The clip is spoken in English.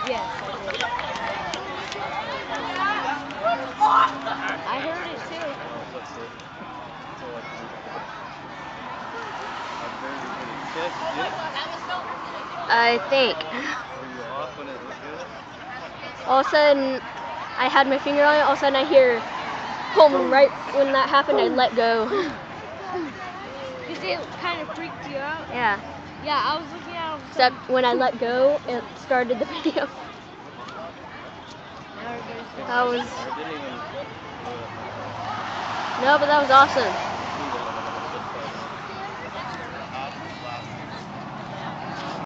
Yes, I heard it too. I think. All of a sudden, I had my finger on it. All of a sudden, I hear boom. Right when that happened, I let go. Because it kind of freaked you out? Yeah. Yeah, I was looking at it. Except when I let go, it started the video. That was... No, but that was awesome.